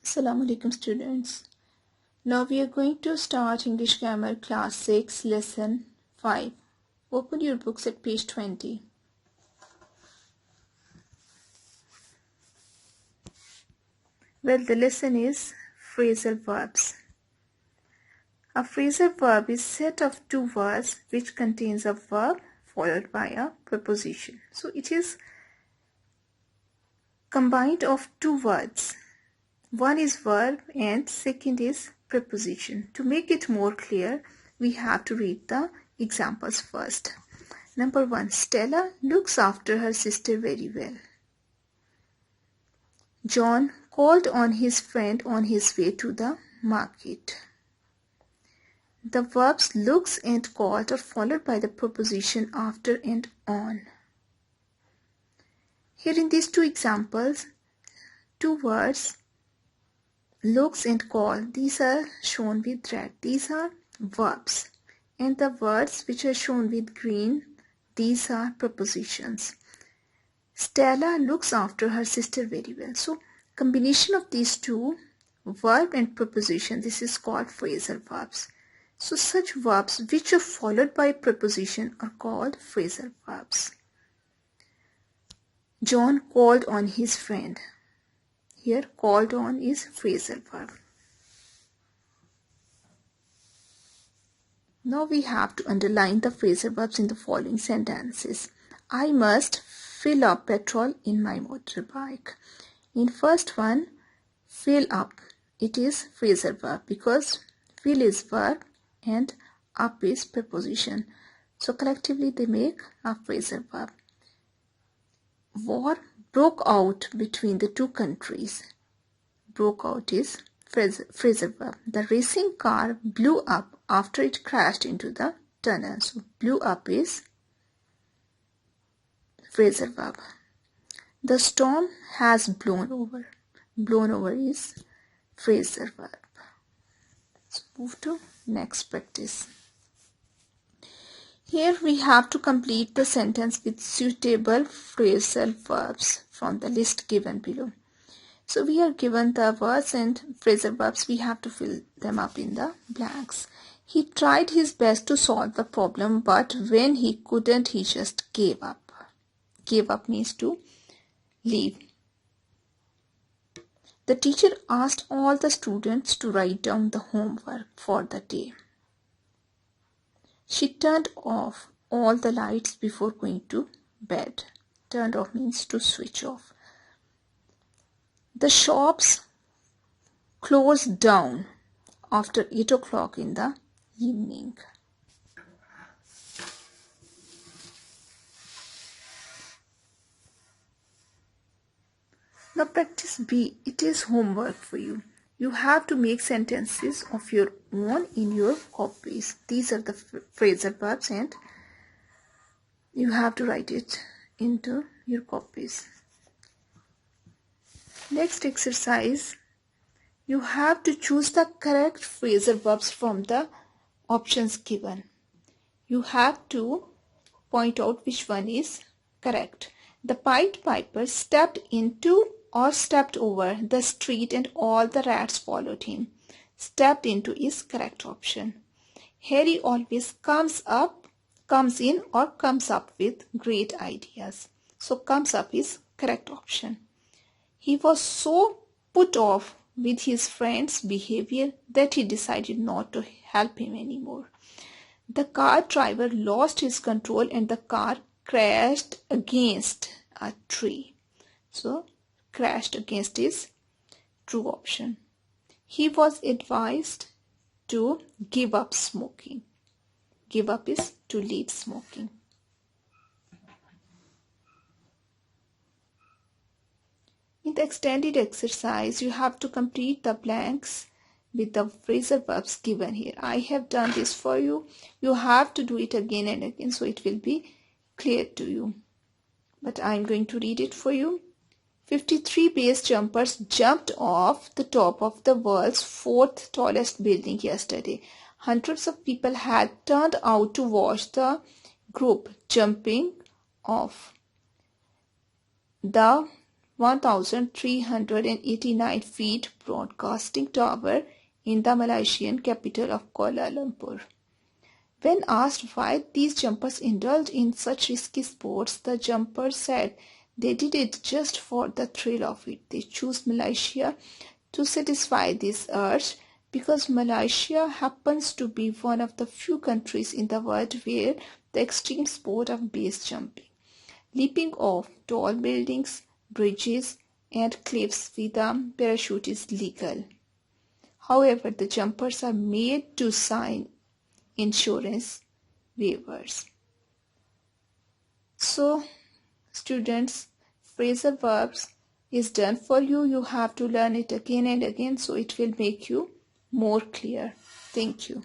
Assalamu alaikum students. Now we are going to start English Grammar Class 6 Lesson 5. Open your books at page 20. Well, the lesson is phrasal verbs. A phrasal verb is a set of two words which contains a verb followed by a preposition. So it is combined of two words. One is verb and second is preposition. To make it more clear, we have to read the examples first. Number 1. Stella looks after her sister very well. John called on his friend on his way to the market. The verbs looks and called are followed by the preposition after and on. Here in these two examples, two words looks and call, these are shown with red. These are verbs, and the words which are shown with green, these are prepositions. Stella looks after her sister very well. So combination of these two, verb and preposition, this is called phrasal verbs. So such verbs which are followed by preposition are called phrasal verbs. John called on his friend. Here called on is phrasal verb. Now we have to underline the phrasal verbs in the following sentences. I must fill up petrol in my motorbike. In first one, fill up, it is phrasal verb because fill is verb and up is preposition. So collectively they make a phrasal verb. War broke out between the two countries. Broke out is phrasal verb. The racing car blew up after it crashed into the tunnel. So blew up is phrasal verb. The storm has blown over. Blown over is phrasal verb. Let's move to next practice. Here we have to complete the sentence with suitable phrasal verbs from the list given below. So we are given the words and phrasal verbs. We have to fill them up in the blanks. He tried his best to solve the problem, but when he couldn't, he just gave up. Gave up means to leave. The teacher asked all the students to write down the homework for the day. She turned off all the lights before going to bed. Turned off means to switch off. The shops closed down after 8 o'clock in the evening. Now practice B. It is homework for you. You have to make sentences of your own in your copies. These are the phrasal verbs and you have to write it into your copies. Next exercise, you have to choose the correct phrasal verbs from the options given. You have to point out which one is correct. The Pied Piper stepped into or stepped over the street and all the rats followed him. Stepped into is correct option. Harry always comes in or comes up with great ideas. So comes up is correct option. He was so put off with his friend's behavior that he decided not to help him anymore. The car driver lost his control and the car crashed against a tree. So crashed against is true option. He was advised to give up smoking. Give up is to leave smoking. In the extended exercise, you have to complete the blanks with the phrasal verbs given here. I have done this for you. You have to do it again and again so it will be clear to you. But I am going to read it for you. 53 base jumpers jumped off the top of the world's 4th tallest building yesterday. Hundreds of people had turned out to watch the group jumping off. The 1,389 feet broadcasting tower in the Malaysian capital of Kuala Lumpur. When asked why these jumpers indulged in such risky sports, the jumpers said they did it just for the thrill of it. They chose Malaysia to satisfy this urge because Malaysia happens to be one of the few countries in the world where the extreme sport of base jumping, leaping off tall buildings, bridges, and cliffs with a parachute is legal. However, the jumpers are made to sign insurance waivers. So, students, phrasal verbs is done for you. You have to learn it again and again so it will make you more clear. Thank you.